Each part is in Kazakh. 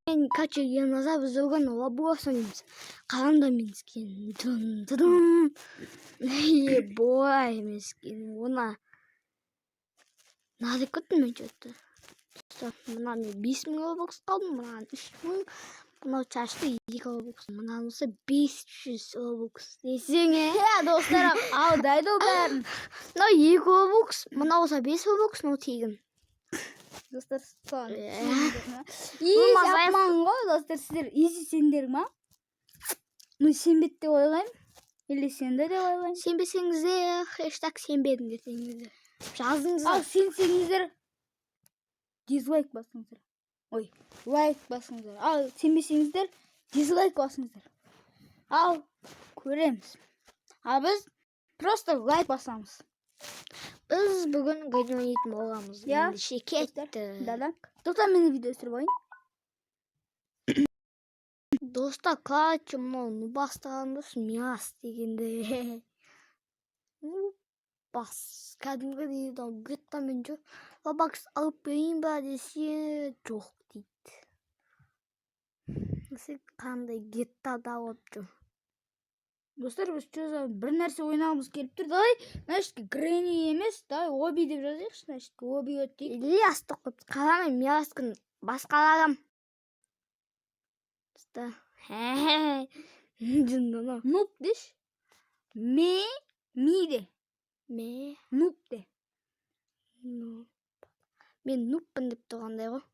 Мен качырген назар біздерген ола боласыңыз. Қаланда мен скин. Дым. Бой мен скин. Она. Надо күттім мен жөтті. Мына мен 5000 Robux қалдым. Мына 3000. Мына чашты 2 Robux. Мына болса 500 Robux. Десеңе. Достар, алдайды ол бәрін. Мына 2 Robux. Мына болса 5 Robux. Мына тегін. Достар, соған. Мазай- ғой, достар, сіздер изи сендер ма? Мен сенбет деп ойлаймын. Или сенді деп ойлаймын. Сенбесеңіздер, хэштаг сенбедім десеңіздер. Жазыңыздар. Ал сенсеңіздер, дизлайк басыңыздар. Ой, лайк басыңыздар. Ал сенбесеңіздер, дизлайк басыңыздар. Ал көреміз. Ал біз просто лайк басамыз. Біз бүгін гайден ойнайтын боламыз. Я? Ендеше кетті. Да. Тоқта мені видео түсіріп ойын. Достар, короче, мынау бастағанбыз мяс дегенде. Бас кәдімгі дейді. Геттамен жүр. Robux алып берейін ба десе жоқ дейді. Сен қандай геттада алып жүр. Достар, біз бір нәрсе ойнағымыз келіп тұр. Давай, значит, Грэнни емес, давай Оби деп жазайықшы, значит, Оби өттейік. Ильясты қойып қарамай мяскін басқаларым. Достар. Жындана. Нуп деш. Ми де. Нуп де. Мен нуппын деп тұрғандай ғой.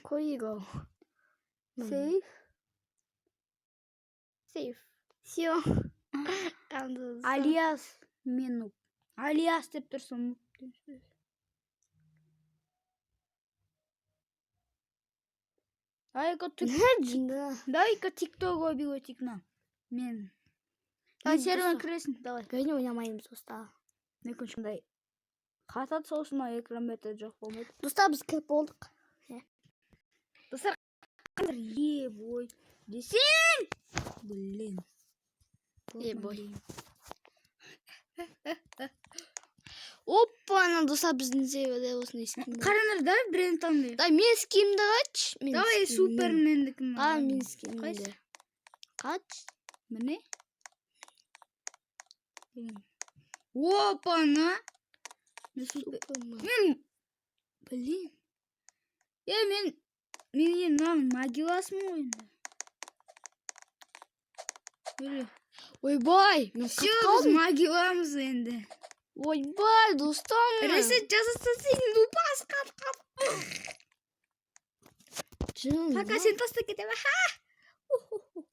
Койго. Сейф. Все. Алиас мен нуп. Алиас деп тұрсын нуп. Дай-ка тикток Оби өтейік на. Мен. Давай сервер кіресін. Давай. Гайне ойнамаймыз достар. Некін шындай. Қатат сосын экран беті жоқ болмайды. Достар, біз кіріп болдық. Достар, қандар бой. Десең! Блин. Бой. Опа, достар, біздің серверде осыны ескімді. Қараныр, давай біреуін таңдайық. Дай, мен скимді қач. Давай супермендікін. Мен скимді. Қач. Міне? Опа, на. Мен, блин. Мен мынаны магияласымын ойында. Ойбай, мен Все, біз магиламыз енді. Ойбай, достар. Ресет жазаса сен нупас қап. Пока сен таста кетем.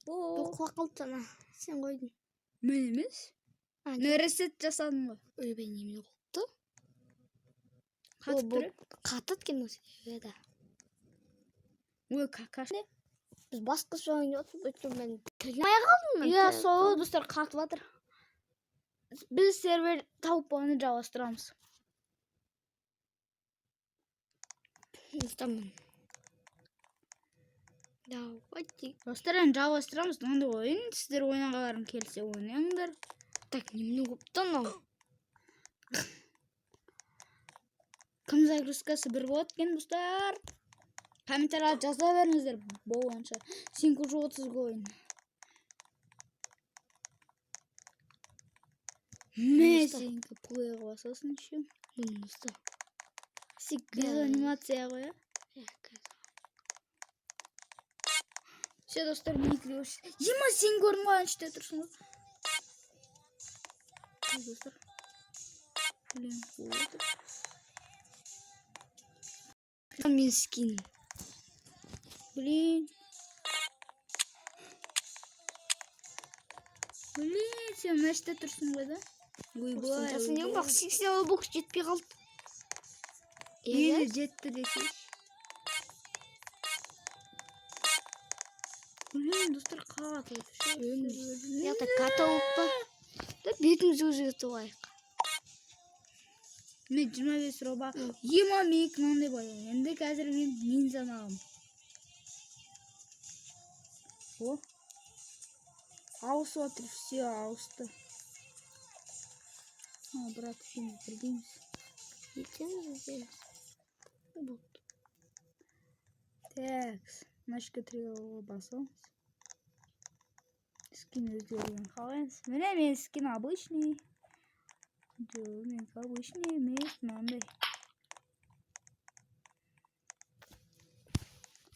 Бұл құлақалтана. Сен қойдың. Мен емес. Мен ресет жасадым ғой. Ойбай, немен қоқты? Қатып тұры. Қатып кен осы жерде. Ой, какаш. Біз басқа соң өтіп мен тілмай қалдым. Иә, сол достар қатып жатыр. Біз сервер тауып оны жалғастырамыз. Достармын. Достар, жалғастырамыз. Онда ойын, сіздер ойнағаларың келсе ойнаңдар. Так, немен қоптан ау? Кім загрузкасы бір болады екен, достар? Комментарияға жаза беріңіздер болғанша. Сен көші 30 ойын. Сенкі плейға басасын үші. Мұнысты. Без анимация ғой, Все, достар, мен екілеуіш. Ема, сен көрін қойын үште тұрсын ғой. Достар. Блин, қойды. Мен скин. Блин, сен мәште тұрсын ғой да? Ойбай. Жасын ең бақ 80 Robux жетпей қалды. Елі жетті десей. Блин, достар, қағат өтіші. Яқта карта ұлтты. Бетіміз өзгерті қойық. Мен 25 роба. Ема мен мынандай бай. Енді қазір мен нинзаны аламын. О. Ауысып отыр, все ауысты. Брат, şimdi бірдейміз. Етеміз. Текс. Мынашқа тіреуге басамыз. Скин өзгерген қалаймыз. Міне мен скин обычный. Мен обычный емес, мынандай.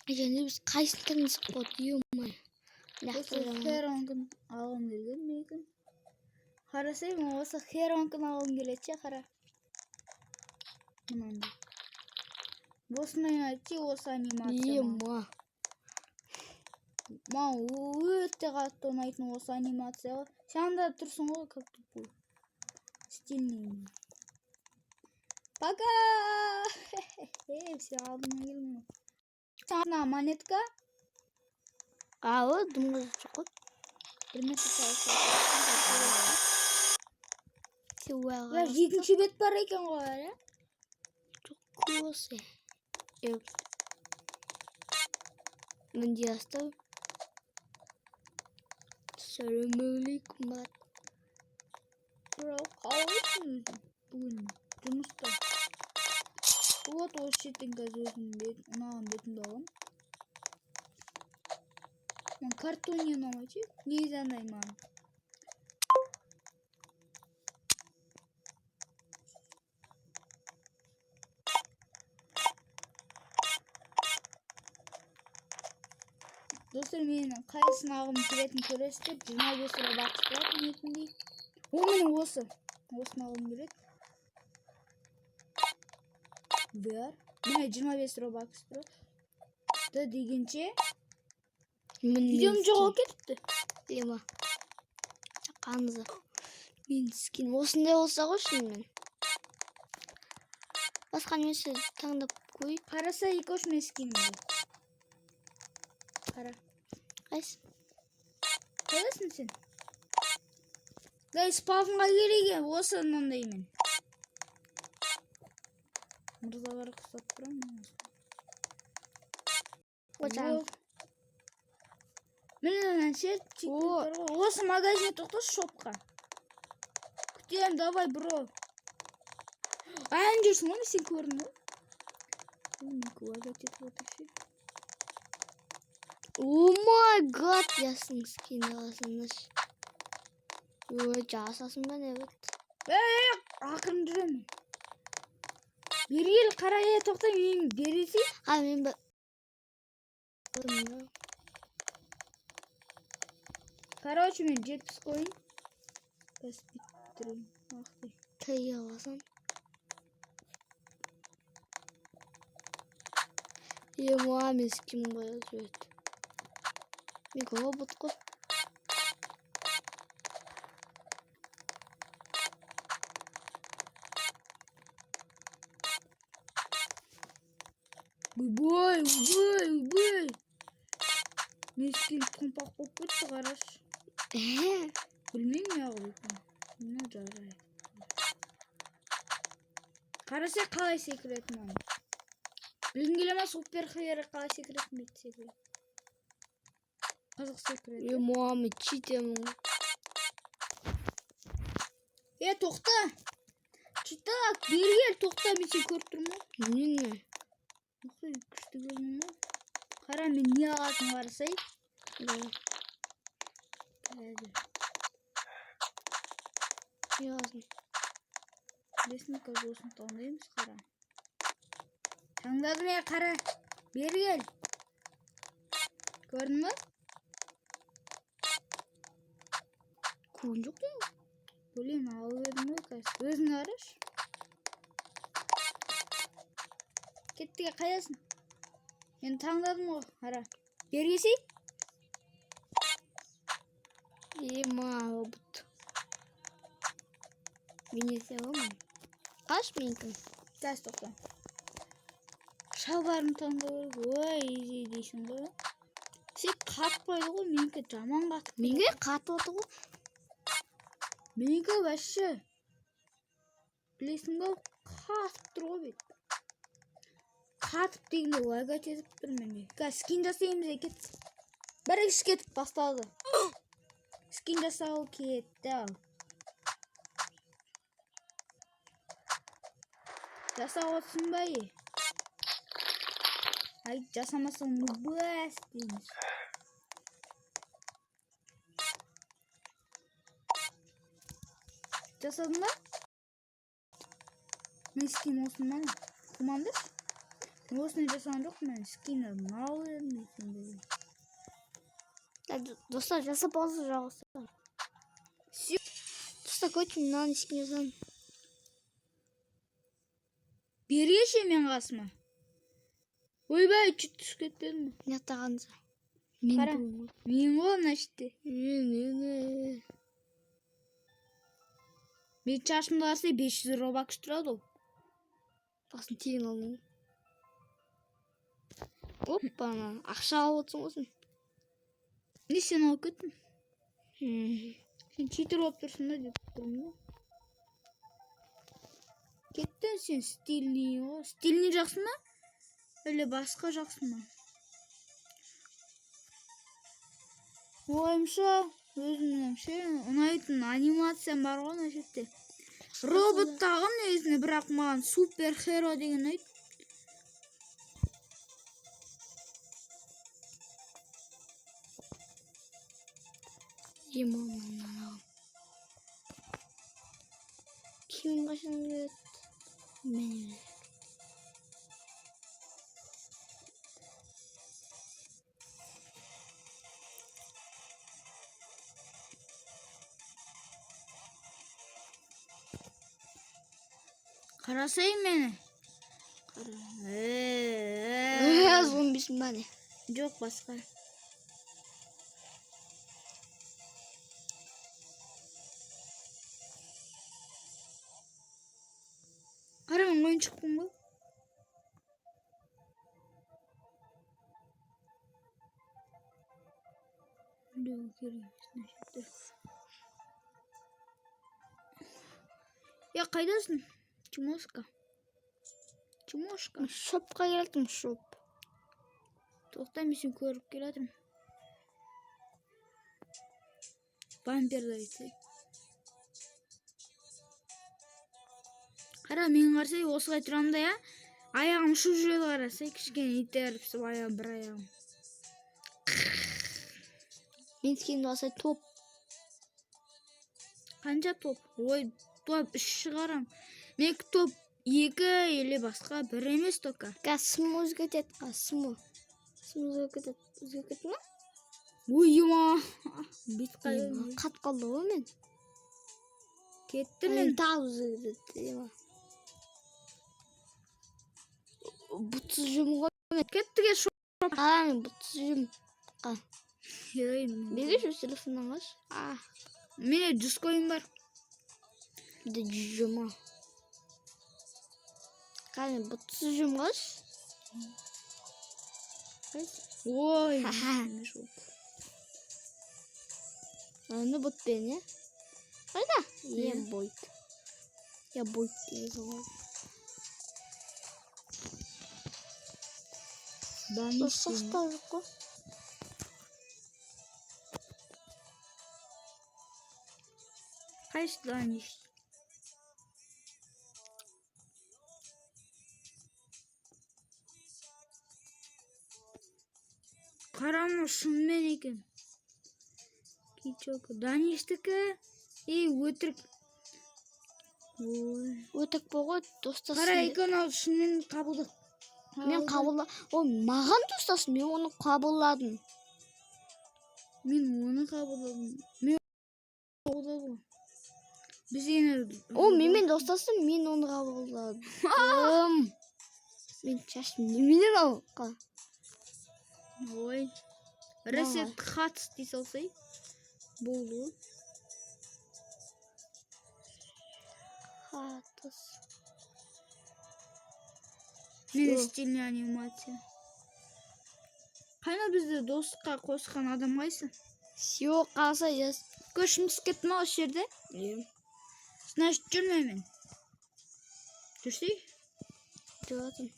Және біз қайсын таңдасақ болады, ё-моё. Осы Херонкін алғым келген мекін. Қарасай, мен осы Херонкін алғым келеді ше, қара. Мынандай. Осындай айтты, осы анимация. Ема. Маған өте қатты ұнайтын осы анимация. Сен да тұрсың ғой, как тупой. Стильный. Пока! Все алдыма келмей. Сана монетка. Алы, дымға жоқ қой. Бірнеше салса. Сеуәға. Екінші бет бар екен ғой, ә? Жоқ көсе. Мінде астау. Ассалаумағалейкум, бат. Қалайсың бүгін жұмыста? Вот осы шеттен қазір өзімнің ұнаған бетімді алам. Мен картон не ұнамайды, негізі андай маған. Достар, менің қайсын ағым келетін көресіздер, 25 лira бақсы тұратын етіндей. О, мені осы. Осын ағым келет. Бұяр. Міне 25 лира бақсы тұрады дегенше. Видеом жоғал кетіпті. Ема. Қанызы. Мен скин. Осындай болса қойшын мен. Басқа немесе таңдап қой. Қараса 2-3 мен скинімді. Қара. Қайсы? Қайдасың сен? Гайс, папымға кереге осы мынандаймен. Мырзалар қыстап тұрамын. Очан. Мен шет чекпеттер ғой. Осы магазин тоқтасы шопқа. Күтем, давай, бро. Аян жүрсің ғой, сен көрдің ғой. Мен куәға кетіп отыршы. О май гад, ясың скин аласыңыз. Жасасын мен, evet. Ақырын жүремін. Бергел қарая тоқта мен бересей. Мен Короче, мен 70 қойын. Бас биттірейін. Ақтай. Кей аласын. Ема мен скин қоя жүрет. Мен робот қой. Убай. Мен скин томпақ болып кетті, қараш. Білмеймін ағыл екен. Мына жарай. Қараса қалай секіретін оны. Білгім келе ма, супер хері қалай секіретін бейті секірет. Қызық секірет. Мамы читемін. Тоқта. Читак, бергел, тоқта, мен сен көріп тұрмын. Не? Оқай, күшті көрмін ма? Қара, мен не ағасын қарасай? Ясын. Білесің көзін таңдаймыз, қара. Таңдадым я, қара. Бергел. Көрдің ба? Көн жоқ дейм? Білейм, алып едім ғой, қайсы. Өзің араш. Кеттіге қайдасын? Мен таңдадым ғой, қара. Бергесей? Ема, робот. Мен есе аламын. Қаш менкін? Қайсы тоқта. Шалбарын таңдау керек. Ой, ези дейсің ғой. Сен қатпайды ғой, менкі жаман қатып. Менге қатып оты ғой. Менкі бәші. Білесің ғой, қатып тұр ғой бет. Қатып дегенде лайға тезіп тұр менде. Скин жасаймыз екет. Бір іш кетіп басталды. Скин жасау кетті. Жасау отсын бай. Ай, жасамасаң нубас дейміз. Жасадың ба? Мен скин осынман. Құмандыр? Осыны жасаған жоқ, мен скинді мынау едім. Достар, жасап алсы жағысы. Достар, көтім мынаны скин жасадым. Бергеше мен қасыма. Ойбай, чүт түсіп кетпедім. Не аттағанызы? Қара, мен ғой нашты. Мен шашымды қарсы 500 робакс тұрады ол. Басын тегін алдым. Оппана, ақша алып отырсың осың. Не сен алып кеттің? Сен читер болып тұрсың да деп тұрмын да. Кеттің сен стильный ғой. Стильный жақсы ма? Әлі басқа жақсы ма? Ойымша, өзімше ұнайтын анимация бар ғой мына жерде. Роботтағым негізінде, бірақ маған супер херо деген ұнайды. Kim қашан келеді? Мен Қарасай мені. зомбисің ба не? Жоқ, басқа. Қараң ойыншықпын ғой. Я қайдасың? Тимошка. Шопқа келдім, шоп. Тоқта, мен сен көріп келатырмын. Вампирді айтсай. Қара, мен қарсай осылай тұрамын да, я. Аяғым ұшып жүреді қарасай, кішкене итеріп сып аяғым бір аяғым. Мен скинді алсай топ. Қанша топ? Ой, топ 3 шығарам. Мен топ 2 еле басқа бір емес тока. Сым өзгетеді, сым өзгетеді ма? Ойыма. Бет қайым. Қат қалды ғой мен. Кетті мен. Тағы өзгетеді. Бұтсыз жүм ғой. Кеттіге шоп. Мен бұтсыз жүм. Беге жүз телефоннан қаш? Мене 100 койым бар. Де жүма. Мен бұтсыз жүм қаш? Ой. Оны бұт бен, е? Қайда? Бойт. Бойт деген солай. Сақта жоқ қой. Қайсыдан ешті? Қарамы шынмен екен. Кичоко. Даништікі? Өтірік. Өтік болғой, достасын. Қара екен ал шынмен қабылдық. Мен қабылдадым. О, маған достасын, мен оны қабылдадым. Мен оны қабылдадым. Мен қабылдадым. Біз ені... О, менмен достасын, мен оны қабылдадым. Мен шашым неменен алға? Ой. Ресет қатыс дей салсай. Болды. Қатыс. Мен стильный анимация. Қайна бізді достыққа қосқан адам қайсы? Сио қалса ес. Көшіміз кетті ма осы жерде? Значит, жүрмеймін. Жүрсей? Жүрдім.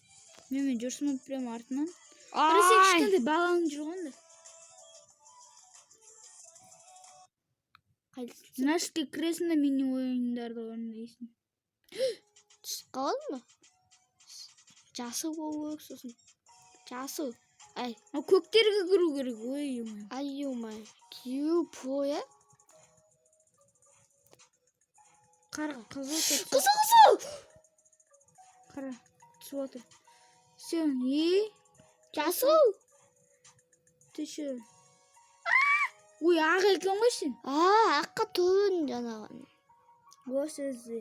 Мен жүрсім прям артынан. Қарасай кішкенде баланың жүргенді. Нашке кіресінде менің ойындарды орындайсың. Түсіп қалады ма? Жасы болу керек сосын. жасу. Ай, Көктерге кіру керек. Ой, юмай. ай, юмай. Кюпоя. Қара, қызыл кетсе. Қызыл. Қара, түсіп отыр. Все, Жасу. түші. Ой, ақ екен ғой сен. Аққа түн жанаған. Осы өзі.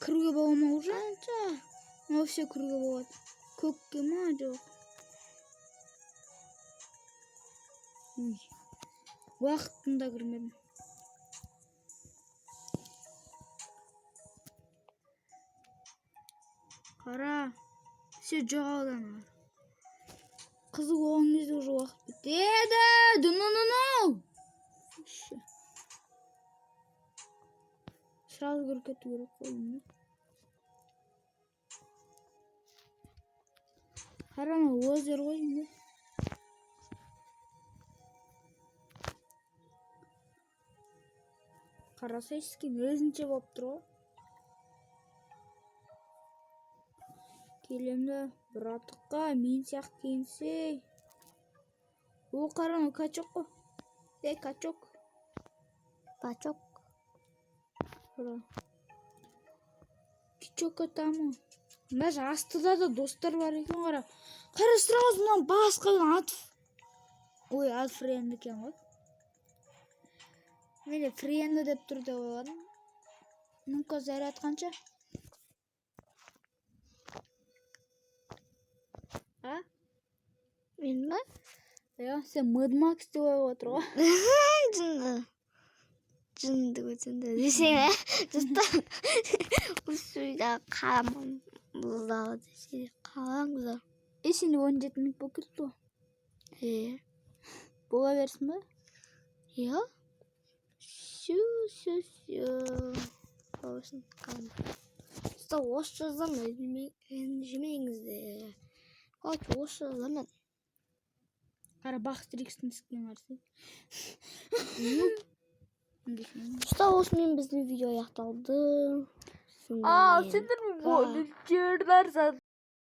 Кіруге болма уже? Вообще кіруге болады. Көкке ма, жоқ? Уақытында кірмедім. Қара. Все жоғалдан бар. Қызы болған кезде уже уақыт бітеді. Ну. Сразу кіріп кету керек қой. Қарама, озер ғой енді. Қарасайсызки өзінше болып тұр ғой. Келемді бұратыққа мен сияқты киінсей. О, қарама, качок қой. Качок. Бачок. Қара. Кичокка тамы. Даже астыда да достар бар екен, қара. Қара, сразу мынан басқа Ой, ат френд екен ғой. Мені френді деп тұрды қойғадым. Ну-ка, заряд қанша? Мен ба? Сен Мадмакс деп отыр ғой. Жынды десең, жұрттан ұсыйда қаламын бұлдағы десең, қалаңыздар. Сен 17 минут болып кетті ғой. Бола берсін ба? Иә. Болсын, қалам. Ұста осы жазам, жемеңіздер. Қойт, осы жазамын. Қара, бақстрикстің түскен қарсы. Ұста осымен біздің видео аяқталды. Сендер бұл жерлер